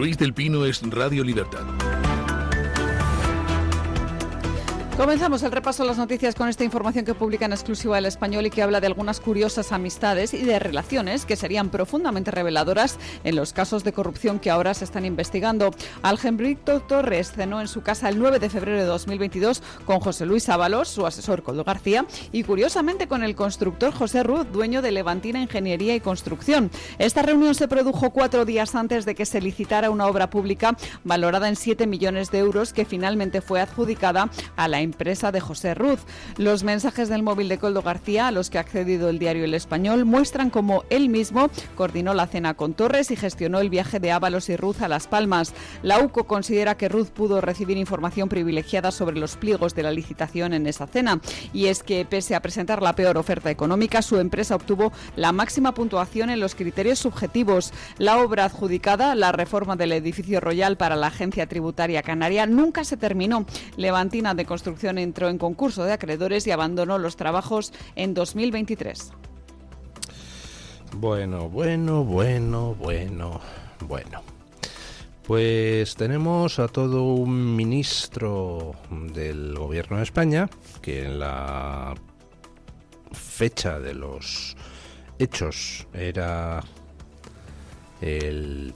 Ruiz del Pino es Radio Libertad. Comenzamos el repaso a las noticias con esta información que publica en exclusiva El Español y que habla de algunas curiosas amistades y de relaciones que serían profundamente reveladoras en los casos de corrupción que ahora se están investigando. Algembrito Torres cenó en su casa el 9 de febrero de 2022 con José Luis Ábalos, su asesor Koldo García, y curiosamente con el constructor José Ruz, dueño de Levantina Ingeniería y Construcción. Esta reunión se produjo 4 días antes de que se licitara una obra pública valorada en 7 millones de euros que finalmente fue adjudicada a la empresa de José Ruz. Los mensajes del móvil de Koldo García, a los que ha accedido el diario El Español, muestran cómo él mismo coordinó la cena con Torres y gestionó el viaje de Ábalos y Ruz a Las Palmas. La UCO considera que Ruz pudo recibir información privilegiada sobre los pliegos de la licitación en esa cena. Y es que, pese a presentar la peor oferta económica, su empresa obtuvo la máxima puntuación en los criterios subjetivos. La obra adjudicada, la reforma del edificio Royal para la Agencia Tributaria Canaria, nunca se terminó. Levantina de Construcción entró en concurso de acreedores y abandonó los trabajos en 2023. Bueno. Pues tenemos a todo un ministro del Gobierno de España que en la fecha de los hechos era el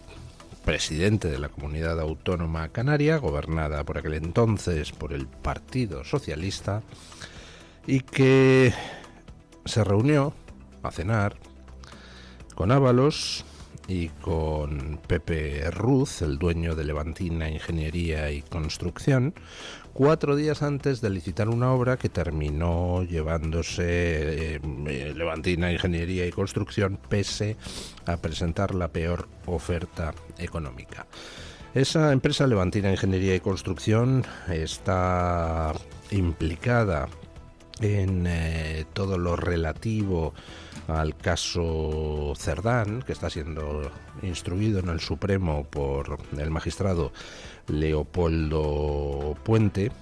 presidente de la Comunidad Autónoma Canaria, gobernada por aquel entonces por el Partido Socialista, y que se reunió a cenar con Ábalos y con Pepe Ruz, el dueño de Levantina Ingeniería y Construcción, 4 días antes de licitar una obra que terminó llevándose Levantina Ingeniería y Construcción, pese a presentar la peor oferta económica. Esa empresa, Levantina Ingeniería y Construcción, está implicada en todo lo relativo al caso Cerdán, que está siendo instruido en el Supremo por el magistrado Leopoldo Puente.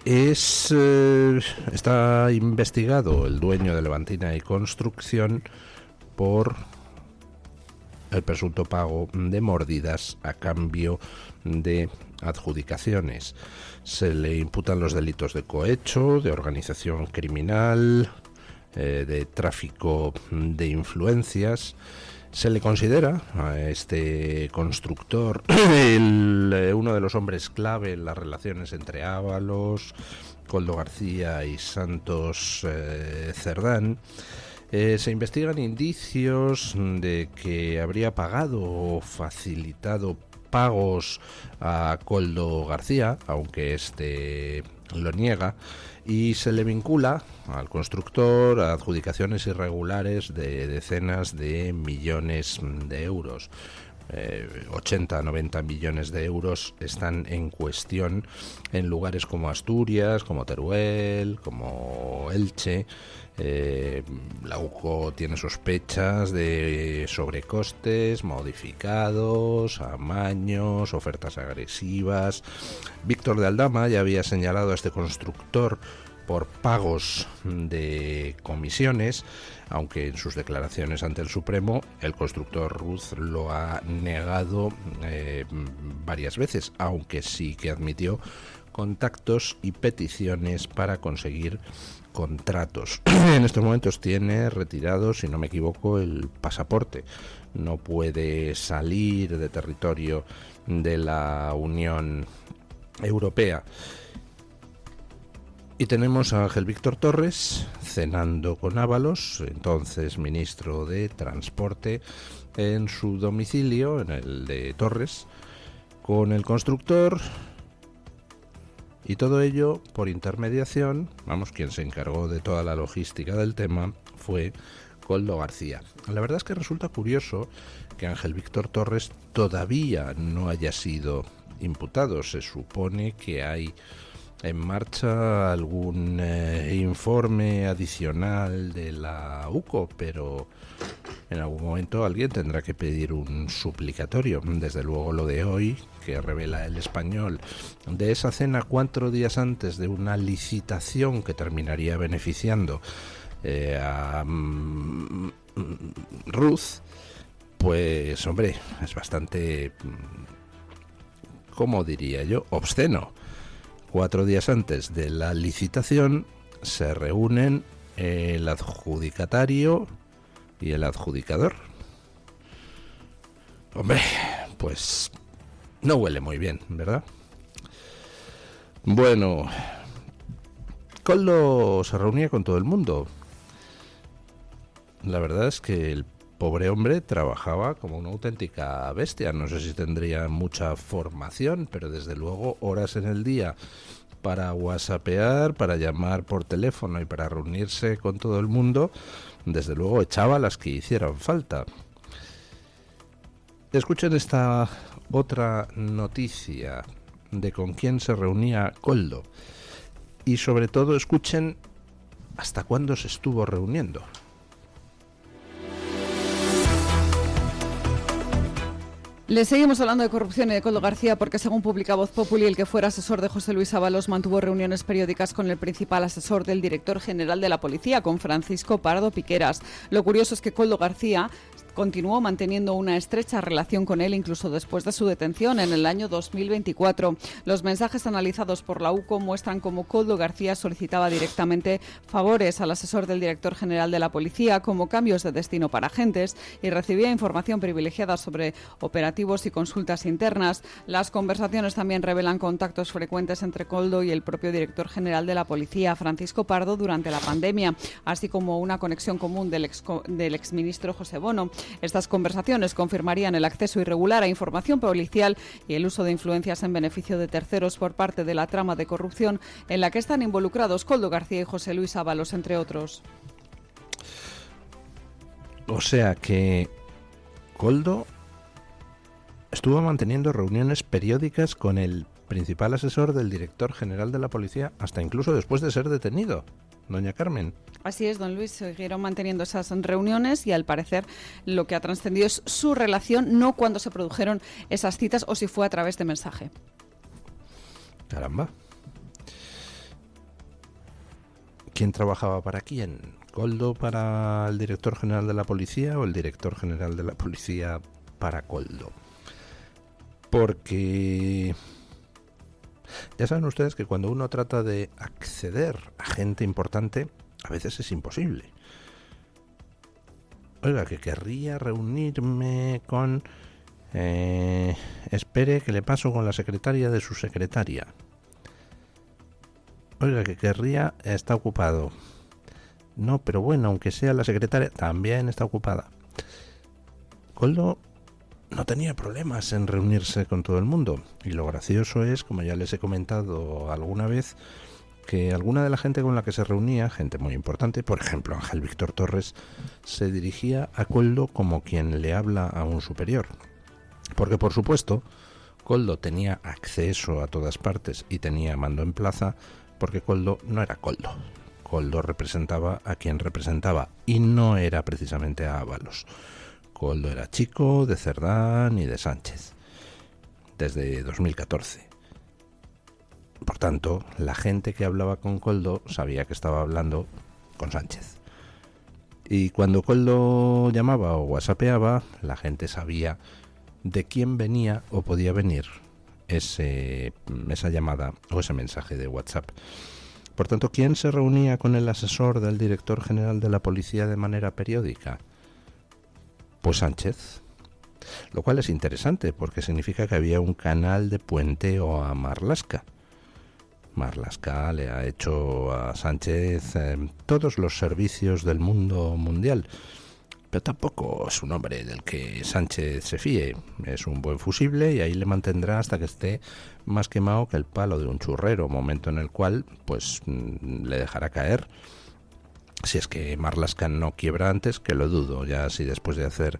Está investigado el dueño de Levantina y Construcción por el presunto pago de mordidas a cambio de adjudicaciones. Se le imputan los delitos de cohecho, de organización criminal, de tráfico de influencias. Se le considera a este constructor uno de los hombres clave en las relaciones entre Ábalos, Koldo García y Santos Cerdán. Se investigan indicios de que habría pagado o facilitado pagos a Koldo García, aunque este lo niega, y se le vincula al constructor a adjudicaciones irregulares de decenas de millones de euros. 80-90 millones de euros están en cuestión en lugares como Asturias, como Teruel, como Elche. La UCO tiene sospechas de sobrecostes, modificados, amaños, ofertas agresivas. Víctor de Aldama ya había señalado a este constructor por pagos de comisiones, aunque en sus declaraciones ante el Supremo el constructor Ruz lo ha negado varias veces, aunque sí que admitió contactos y peticiones para conseguir contratos. En estos momentos tiene retirado, si no me equivoco, el pasaporte. No puede salir de territorio de la Unión Europea. Y tenemos a Ángel Víctor Torres cenando con Ábalos, entonces ministro de Transporte, en su domicilio, en el de Torres, con el constructor, y todo ello por intermediación, quien se encargó de toda la logística del tema fue Koldo García. La verdad es que resulta curioso que Ángel Víctor Torres todavía no haya sido imputado. Se supone que hay en marcha algún informe adicional de la UCO, pero en algún momento alguien tendrá que pedir un suplicatorio. Desde luego lo de hoy, que revela El Español, de esa cena 4 días antes de una licitación que terminaría beneficiando a Ruz, pues hombre, es bastante, ¿cómo diría yo?, obsceno. 4 días antes de la licitación se reúnen el adjudicatario y el adjudicador. Hombre, pues no huele muy bien, ¿verdad? Bueno, Koldo se reunía con todo el mundo. La verdad es que el pobre hombre trabajaba como una auténtica bestia. No sé si tendría mucha formación, pero desde luego horas en el día para whatsappear, para llamar por teléfono y para reunirse con todo el mundo, desde luego echaba las que hicieran falta. Escuchen esta otra noticia de con quién se reunía Koldo y sobre todo escuchen hasta cuándo se estuvo reuniendo. Le seguimos hablando de corrupción y de Koldo García porque, según publica Voz Populi, el que fuera asesor de José Luis Ábalos mantuvo reuniones periódicas con el principal asesor del director general de la policía, con Francisco Pardo Piqueras. Lo curioso es que Koldo García continuó manteniendo una estrecha relación con él incluso después de su detención en el año 2024. Los mensajes analizados por la UCO muestran cómo Koldo García solicitaba directamente favores al asesor del director general de la policía, como cambios de destino para agentes, y recibía información privilegiada sobre operativos y consultas internas. Las conversaciones también revelan contactos frecuentes entre Koldo y el propio director general de la policía, Francisco Pardo, durante la pandemia, así como una conexión común del exministro José Bono. Estas conversaciones confirmarían el acceso irregular a información policial y el uso de influencias en beneficio de terceros por parte de la trama de corrupción en la que están involucrados Koldo García y José Luis Ábalos, entre otros. O sea que Koldo estuvo manteniendo reuniones periódicas con el principal asesor del director general de la policía hasta incluso después de ser detenido, doña Carmen. Así es, don Luis, siguieron manteniendo esas reuniones y al parecer lo que ha trascendido es su relación, no cuando se produjeron esas citas o si fue a través de mensaje. Caramba. ¿Quién trabajaba para quién? ¿Koldo para el director general de la policía o el director general de la policía para Koldo? Porque ya saben ustedes que cuando uno trata de acceder a gente importante, a veces es imposible. Oiga, que querría reunirme con... espere que le paso con la secretaria de su secretaria. Oiga, que querría... está ocupado. No, pero bueno, aunque sea la secretaria, también está ocupada. Koldo no tenía problemas en reunirse con todo el mundo. Y lo gracioso es, como ya les he comentado alguna vez, que alguna de la gente con la que se reunía, gente muy importante, por ejemplo Ángel Víctor Torres, se dirigía a Koldo como quien le habla a un superior. Porque por supuesto, Koldo tenía acceso a todas partes y tenía mando en plaza, porque Koldo no era Koldo. Koldo representaba a quien representaba y no era precisamente a Ábalos. Koldo era Chico, de Cerdán y de Sánchez, desde 2014. Por tanto, la gente que hablaba con Koldo sabía que estaba hablando con Sánchez. Y cuando Koldo llamaba o whatsappeaba, la gente sabía de quién venía o podía venir esa llamada o ese mensaje de WhatsApp. Por tanto, ¿quién se reunía con el asesor del director general de la policía de manera periódica? Pues Sánchez. Lo cual es interesante porque significa que había un canal de puenteo a Marlaska. Marlaska le ha hecho a Sánchez todos los servicios del mundo mundial, pero tampoco es un hombre del que Sánchez se fíe. Es un buen fusible y ahí le mantendrá hasta que esté más quemado que el palo de un churrero, momento en el cual pues le dejará caer. Si es que Marlaska no quiebra antes, que lo dudo, ya si después de hacer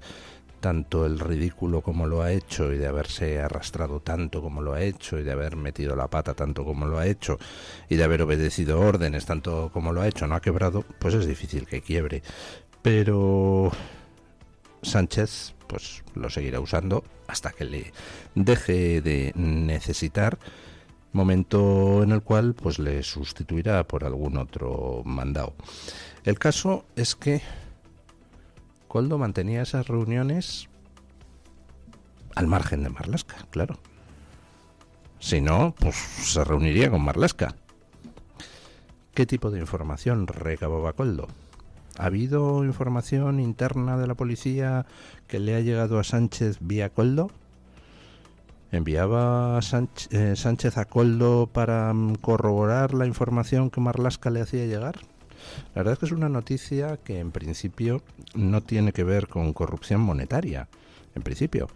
tanto el ridículo como lo ha hecho y de haberse arrastrado tanto como lo ha hecho y de haber metido la pata tanto como lo ha hecho y de haber obedecido órdenes tanto como lo ha hecho, no ha quebrado, pues es difícil que quiebre. Pero Sánchez pues lo seguirá usando hasta que le deje de necesitar, momento en el cual pues le sustituirá por algún otro mandado. El caso es que Koldo mantenía esas reuniones al margen de Marlaska, claro. Si no, pues se reuniría con Marlaska. ¿Qué tipo de información recababa Koldo? ¿Ha habido información interna de la policía que le ha llegado a Sánchez vía Koldo? ¿Enviaba Sánchez a Koldo para corroborar la información que Marlaska le hacía llegar? La verdad es que es una noticia que en principio no tiene que ver con corrupción monetaria, en principio,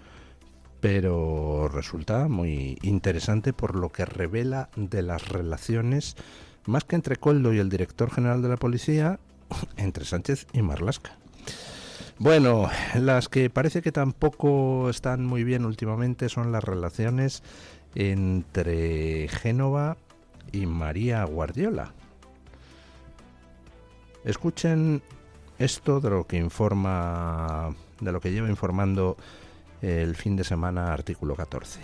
pero resulta muy interesante por lo que revela de las relaciones, más que entre Koldo y el director general de la policía, entre Sánchez y Marlaska. Bueno, las que parece que tampoco están muy bien últimamente son las relaciones entre Génova y María Guardiola. Escuchen esto de lo que lleva informando el fin de semana Artículo 14.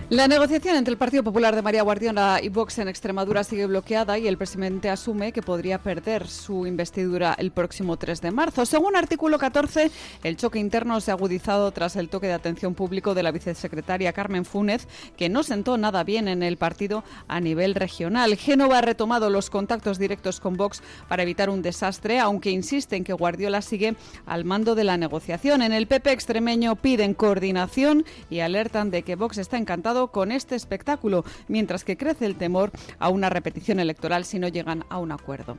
La negociación entre el Partido Popular de María Guardiola y Vox en Extremadura sigue bloqueada y el presidente asume que podría perder su investidura el próximo 3 de marzo. Según Artículo 14, el choque interno se ha agudizado tras el toque de atención público de la vicesecretaria Carmen Fúnez, que no sentó nada bien en el partido a nivel regional. Génova ha retomado los contactos directos con Vox para evitar un desastre, aunque insiste en que Guardiola sigue al mando de la negociación. En el PP extremeño piden coordinación y alertan de que Vox está encantado con este espectáculo, mientras que crece el temor a una repetición electoral si no llegan a un acuerdo.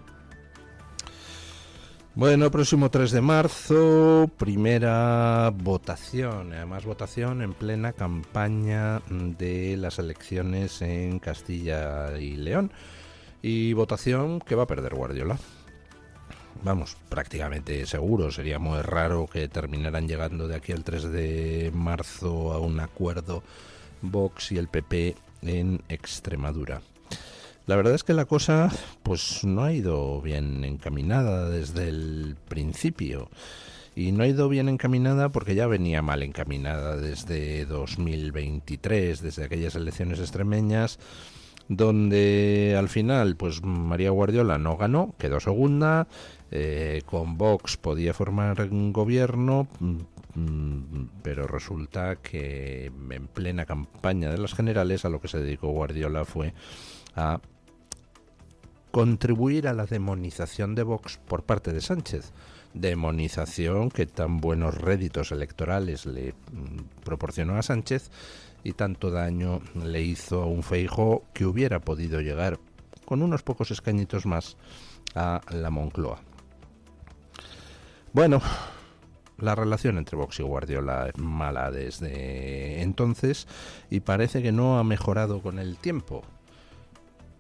Bueno, próximo 3 de marzo, primera votación, además votación en plena campaña de las elecciones en Castilla y León, y votación que va a perder Guardiola. Vamos, prácticamente seguro, sería muy raro que terminaran llegando de aquí al 3 de marzo a un acuerdo Vox y el PP en Extremadura. La verdad es que la cosa pues no ha ido bien encaminada desde el principio, y no ha ido bien encaminada porque ya venía mal encaminada desde 2023, desde aquellas elecciones extremeñas, donde al final pues María Guardiola no ganó, quedó segunda, con Vox podía formar un gobierno, pero resulta que en plena campaña de las generales a lo que se dedicó Guardiola fue a contribuir a la demonización de Vox por parte de Sánchez. Demonización que tan buenos réditos electorales le proporcionó a Sánchez y tanto daño le hizo a un Feijóo que hubiera podido llegar con unos pocos escañitos más a la Moncloa. Bueno, la relación entre Vox y Guardiola es mala desde entonces y parece que no ha mejorado con el tiempo.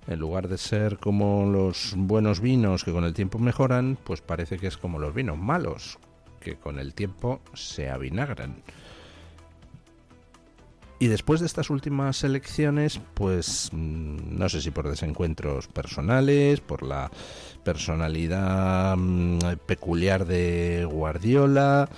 En lugar de ser como los buenos vinos que con el tiempo mejoran, pues parece que es como los vinos malos, que con el tiempo se avinagran. Y después de estas últimas elecciones, pues no sé si por desencuentros personales, por la personalidad peculiar de Guardiola,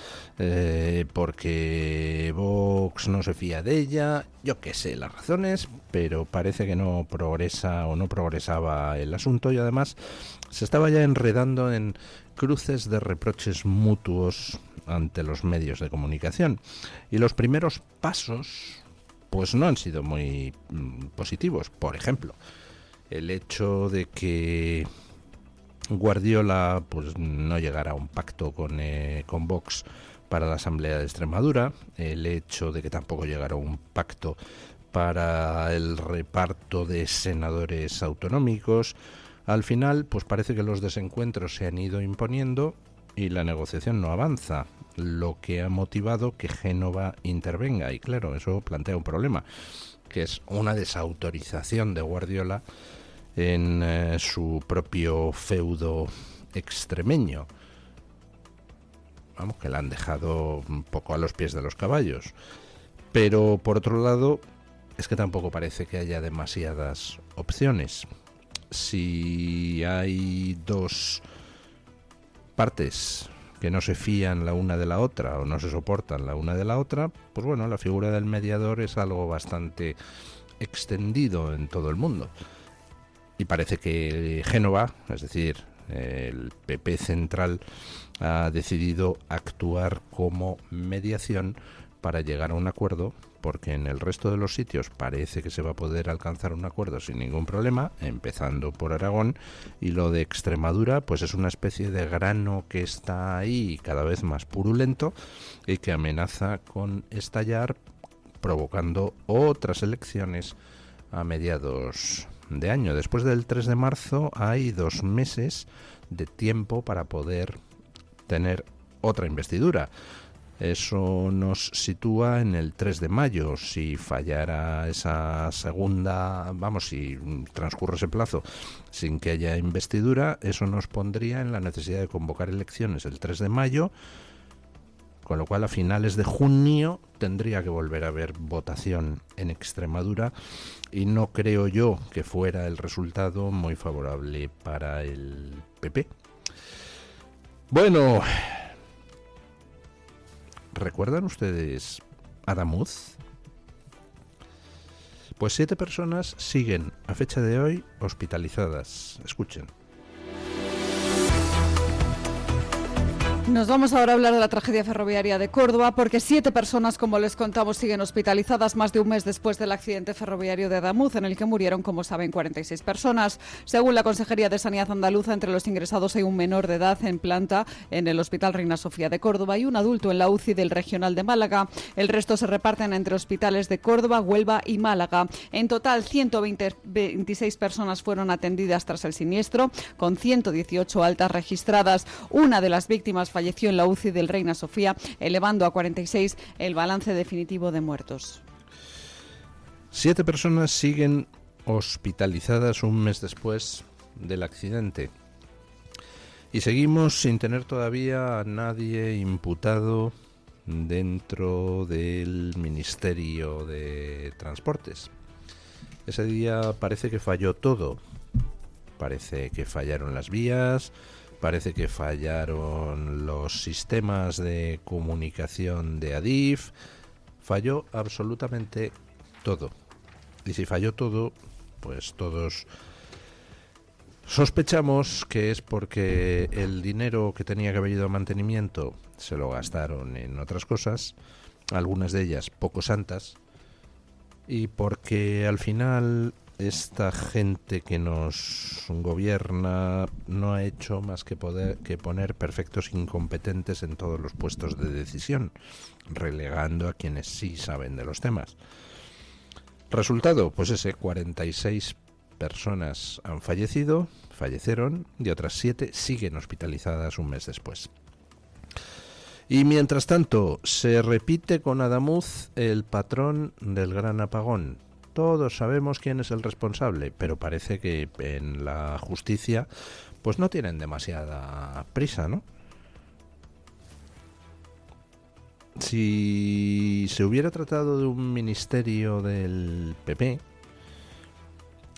porque Vox no se fía de ella, yo qué sé las razones, pero parece que no progresa o no progresaba el asunto y además se estaba ya enredando en cruces de reproches mutuos ante los medios de comunicación. Y los primeros pasos pues no han sido muy positivos. Por ejemplo, el hecho de que Guardiola pues no llegara a un pacto con Vox para la Asamblea de Extremadura, el hecho de que tampoco llegara a un pacto para el reparto de senadores autonómicos. Al final, pues parece que los desencuentros se han ido imponiendo y la negociación no avanza, lo que ha motivado que Génova intervenga. Y claro, eso plantea un problema, que es una desautorización de Guardiola en su propio feudo extremeño. Vamos, que la han dejado un poco a los pies de los caballos. Pero por otro lado, es que tampoco parece que haya demasiadas opciones. Si hay dos partes que no se fían la una de la otra o no se soportan la una de la otra, pues bueno, la figura del mediador es algo bastante extendido en todo el mundo. Y parece que Génova, es decir, el PP central ha decidido actuar como mediación para llegar a un acuerdo, porque en el resto de los sitios parece que se va a poder alcanzar un acuerdo sin ningún problema, empezando por Aragón, y lo de Extremadura pues es una especie de grano que está ahí cada vez más purulento y que amenaza con estallar, provocando otras elecciones a mediados de año. Después del 3 de marzo hay 2 meses de tiempo para poder tener otra investidura. Eso nos sitúa en el 3 de mayo. Si fallara esa segunda, si transcurre ese plazo sin que haya investidura, eso nos pondría en la necesidad de convocar elecciones el 3 de mayo, con lo cual a finales de junio tendría que volver a haber votación en Extremadura, y no creo yo que fuera el resultado muy favorable para el PP. Bueno, ¿recuerdan ustedes a Adamuz? Pues 7 personas siguen a fecha de hoy hospitalizadas. Escuchen. Nos vamos ahora a hablar de la tragedia ferroviaria de Córdoba, porque 7 personas, como les contamos, siguen hospitalizadas más de un mes después del accidente ferroviario de Adamuz, en el que murieron, como saben, 46 personas. Según la Consejería de Sanidad andaluza, entre los ingresados hay un menor de edad en planta en el Hospital Reina Sofía de Córdoba y un adulto en la UCI del Regional de Málaga. El resto se reparten entre hospitales de Córdoba, Huelva y Málaga. En total, 126 personas fueron atendidas tras el siniestro, con 118 altas registradas. Una de las víctimas falleció en la UCI del Reina Sofía, elevando a 46 el balance definitivo de muertos. 7 personas siguen hospitalizadas un mes después del accidente. Y seguimos sin tener todavía a nadie imputado dentro del Ministerio de Transportes. Ese día parece que falló todo. Parece que fallaron las vías, parece que fallaron los sistemas de comunicación de Adif, falló absolutamente todo. Y si falló todo, pues todos sospechamos que es porque el dinero que tenía que haber ido a mantenimiento se lo gastaron en otras cosas, algunas de ellas poco santas, y porque al final esta gente que nos gobierna no ha hecho más que poner perfectos incompetentes en todos los puestos de decisión, relegando a quienes sí saben de los temas. Resultado, pues 46 personas han fallecieron, y otras 7 siguen hospitalizadas un mes después. Y mientras tanto, se repite con Adamuz el patrón del gran apagón. Todos sabemos quién es el responsable, pero parece que en la justicia pues no tienen demasiada prisa, ¿no? Si se hubiera tratado de un ministerio del PP,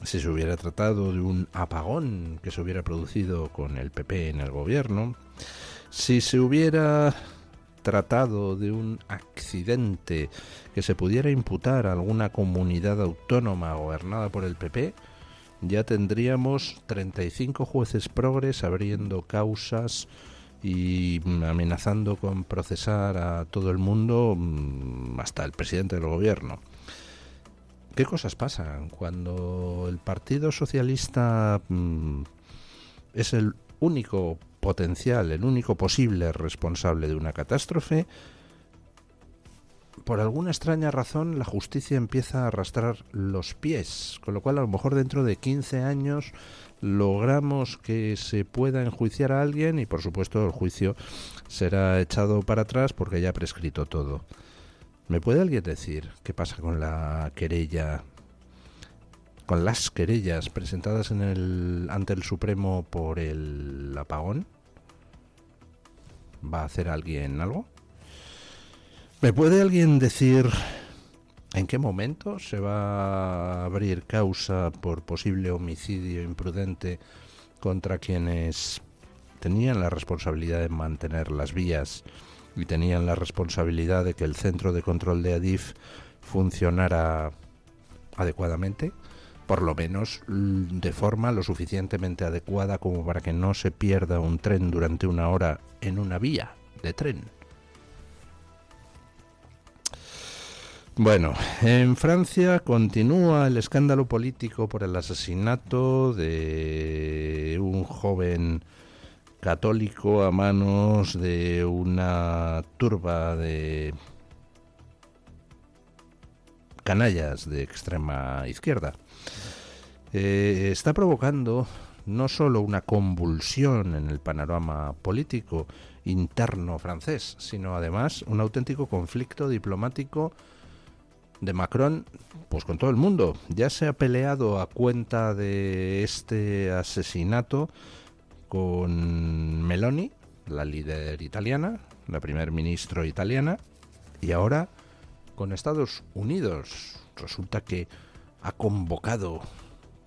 si se hubiera tratado de un apagón que se hubiera producido con el PP en el gobierno, si se hubiera tratado de un accidente que se pudiera imputar a alguna comunidad autónoma gobernada por el PP, ya tendríamos 35 jueces progres abriendo causas y amenazando con procesar a todo el mundo, hasta el presidente del gobierno. ¿Qué cosas pasan cuando el Partido Socialista es el único potencial, el único posible responsable de una catástrofe? Por alguna extraña razón la justicia empieza a arrastrar los pies, con lo cual a lo mejor dentro de 15 años logramos que se pueda enjuiciar a alguien y por supuesto el juicio será echado para atrás porque ya ha prescrito todo. ¿Me puede alguien decir qué pasa con la querella, con las querellas presentadas ante el Supremo por el apagón? ¿Va a hacer alguien algo? ¿Me puede alguien decir en qué momento se va a abrir causa por posible homicidio imprudente contra quienes tenían la responsabilidad de mantener las vías y tenían la responsabilidad de que el centro de control de Adif funcionara adecuadamente? por lo menos de forma lo suficientemente adecuada como para que no se pierda un tren durante una hora en una vía de tren. Bueno, en Francia continúa el escándalo político por el asesinato de un joven católico a manos de una turba de canallas de extrema izquierda. Está provocando no solo una convulsión en el panorama político interno francés, sino además un auténtico conflicto diplomático de Macron, pues con todo el mundo. Ya se ha peleado a cuenta de este asesinato con Meloni, la líder italiana, la primer ministro italiana, y ahora con Estados Unidos. Resulta que ha convocado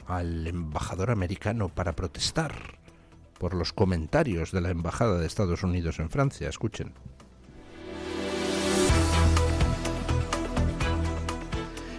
al embajador americano para protestar por los comentarios de la embajada de Estados Unidos en Francia. Escuchen.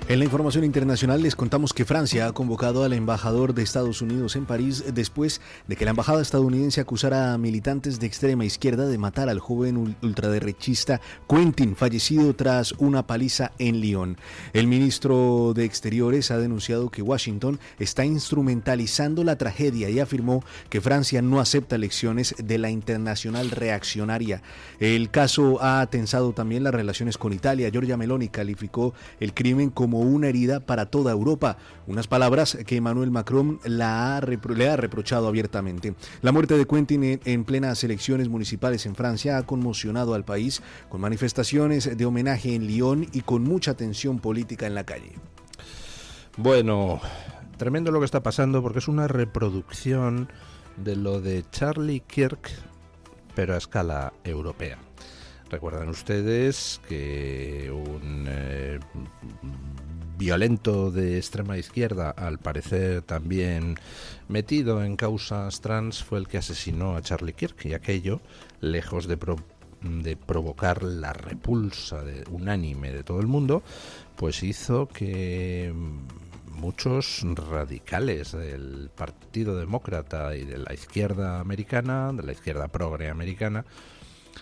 En la información internacional les contamos que Francia ha convocado al embajador de Estados Unidos en París después de que la embajada estadounidense acusara a militantes de extrema izquierda de matar al joven ultraderechista Quentin, fallecido tras una paliza en Lyon. El ministro de Exteriores ha denunciado que Washington está instrumentalizando la tragedia y afirmó que Francia no acepta lecciones de la internacional reaccionaria. El caso ha tensado también las relaciones con Italia. Giorgia Meloni calificó el crimen como una herida para toda Europa, unas palabras que Emmanuel Macron le ha reprochado abiertamente. La muerte de Quentin en plenas elecciones municipales en Francia ha conmocionado al país, con manifestaciones de homenaje en Lyon y con mucha tensión política en la calle. Bueno, tremendo lo que está pasando, porque es una reproducción de lo de Charlie Kirk, pero a escala europea. Recuerdan ustedes que un violento de extrema izquierda, al parecer también metido en causas trans, fue el que asesinó a Charlie Kirk, y aquello, lejos de provocar la repulsa unánime de todo el mundo, pues hizo que muchos radicales del Partido Demócrata y de la izquierda americana, de la izquierda progre americana,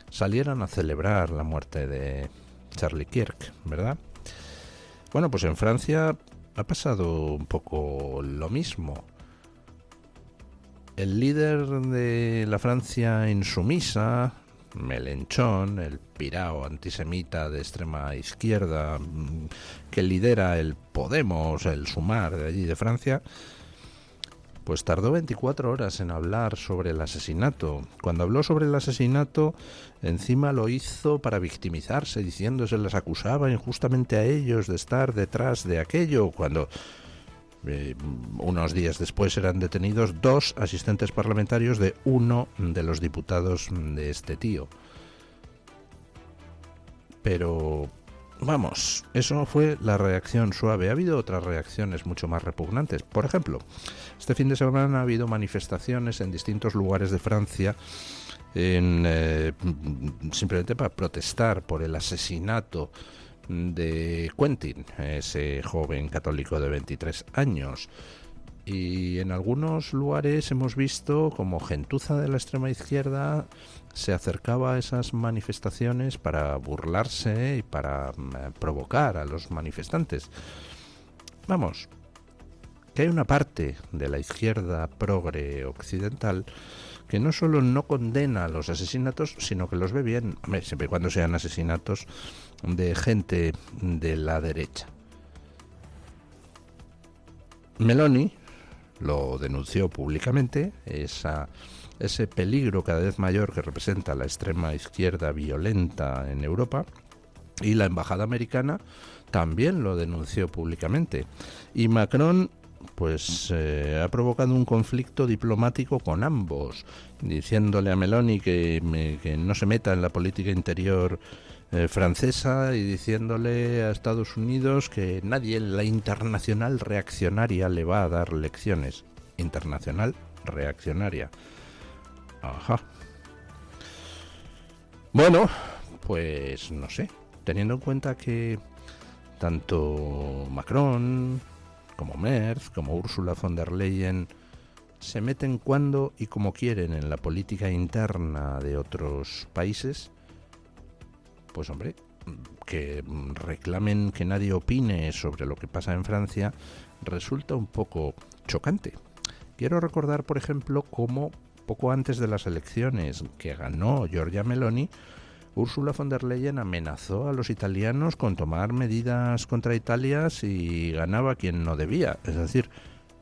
salieran a celebrar la muerte de Charlie Kirk, ¿verdad? Bueno, pues en Francia ha pasado un poco lo mismo. El líder de la Francia insumisa, Mélenchon, el pirao antisemita de extrema izquierda que lidera el Podemos, el Sumar de allí de Francia, pues tardó 24 horas en hablar sobre el asesinato. Cuando habló sobre el asesinato, encima lo hizo para victimizarse, diciendo se les acusaba injustamente a ellos de estar detrás de aquello, cuando unos días después eran detenidos 2 asistentes parlamentarios de uno de los diputados de este tío. Pero vamos, eso fue la reacción suave. Ha habido otras reacciones mucho más repugnantes. Por ejemplo, este fin de semana ha habido manifestaciones en distintos lugares de Francia simplemente para protestar por el asesinato de Quentin, ese joven católico de 23 años. Y en algunos lugares hemos visto como gentuza de la extrema izquierda se acercaba a esas manifestaciones para burlarse y para provocar a los manifestantes. Vamos, que hay una parte de la izquierda progre occidental que no solo no condena los asesinatos, sino que los ve bien, siempre y cuando sean asesinatos de gente de la derecha. Meloni lo denunció públicamente, ese peligro cada vez mayor que representa la extrema izquierda violenta en Europa, y la embajada americana también lo denunció públicamente. Y Macron pues ha provocado un conflicto diplomático con ambos, diciéndole a Meloni que no se meta en la política interior francesa, y diciéndole a Estados Unidos que nadie en la internacional reaccionaria le va a dar lecciones. Internacional reaccionaria. Ajá. Bueno, pues no sé, teniendo en cuenta que tanto Macron como Merz, como Ursula von der Leyen, se meten cuando y como quieren en la política interna de otros países, pues hombre, que reclamen que nadie opine sobre lo que pasa en Francia resulta un poco chocante. Quiero recordar, por ejemplo, cómo poco antes de las elecciones que ganó Giorgia Meloni, Ursula von der Leyen amenazó a los italianos con tomar medidas contra Italia si ganaba quien no debía, es decir,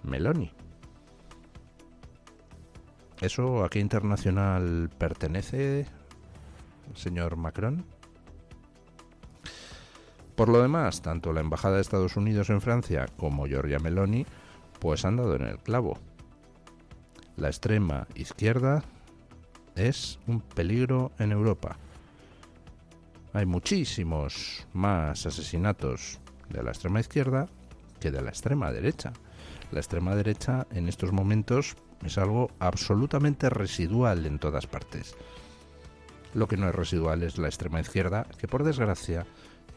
Meloni. ¿Eso a qué internacional pertenece, señor Macron? Por lo demás, tanto la Embajada de Estados Unidos en Francia como Giorgia Meloni pues han dado en el clavo. La extrema izquierda es un peligro en Europa. Hay muchísimos más asesinatos de la extrema izquierda que de la extrema derecha. La extrema derecha en estos momentos es algo absolutamente residual en todas partes. Lo que no es residual es la extrema izquierda, que por desgracia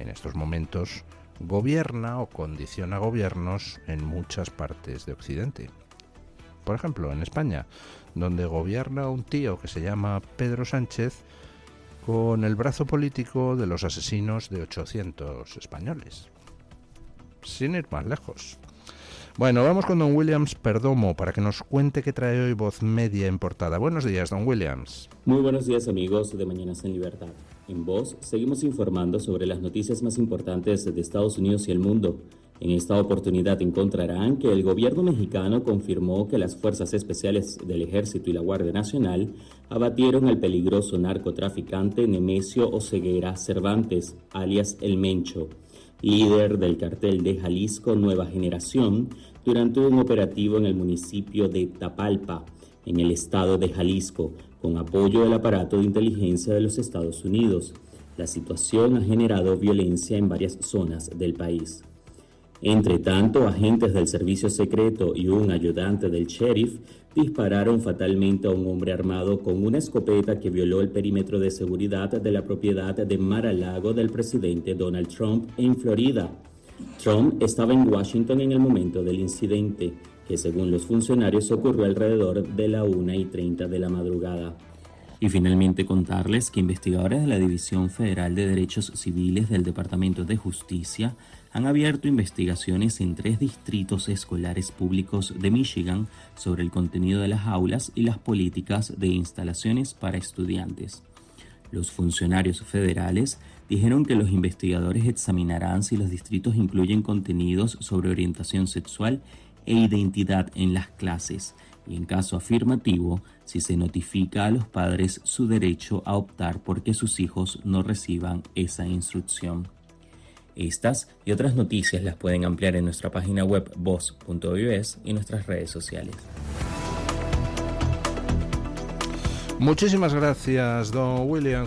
en estos momentos gobierna o condiciona gobiernos en muchas partes de Occidente. Por ejemplo, en España, donde gobierna un tío que se llama Pedro Sánchez con el brazo político de los asesinos de 800 españoles. Sin ir más lejos. Bueno, vamos con don Williams Perdomo para que nos cuente qué trae hoy Voz Media en portada. Buenos días, don Williams. Muy buenos días, amigos de Mañanas en Libertad. En Voz seguimos informando sobre las noticias más importantes de Estados Unidos y el mundo. En esta oportunidad encontrarán que el gobierno mexicano confirmó que las fuerzas especiales del Ejército y la Guardia Nacional abatieron al peligroso narcotraficante Nemesio Oseguera Cervantes, alias El Mencho, líder del cartel de Jalisco Nueva Generación, durante un operativo en el municipio de Tapalpa, en el estado de Jalisco, con apoyo del aparato de inteligencia de los Estados Unidos. La situación ha generado violencia en varias zonas del país. Entre tanto, agentes del servicio secreto y un ayudante del sheriff dispararon fatalmente a un hombre armado con una escopeta que violó el perímetro de seguridad de la propiedad de Mar-a-Lago del presidente Donald Trump en Florida. Trump estaba en Washington en el momento del incidente, que según los funcionarios ocurrió alrededor de la 1:30 de la madrugada. Y finalmente contarles que investigadores de la División Federal de Derechos Civiles del Departamento de Justicia han abierto investigaciones en 3 distritos escolares públicos de Michigan sobre el contenido de las aulas y las políticas de instalaciones para estudiantes. Los funcionarios federales dijeron que los investigadores examinarán si los distritos incluyen contenidos sobre orientación sexual e identidad en las clases, y en caso afirmativo, si se notifica a los padres su derecho a optar por que sus hijos no reciban esa instrucción. Estas y otras noticias las pueden ampliar en nuestra página web voz.us y nuestras redes sociales. Muchísimas gracias, don Williams.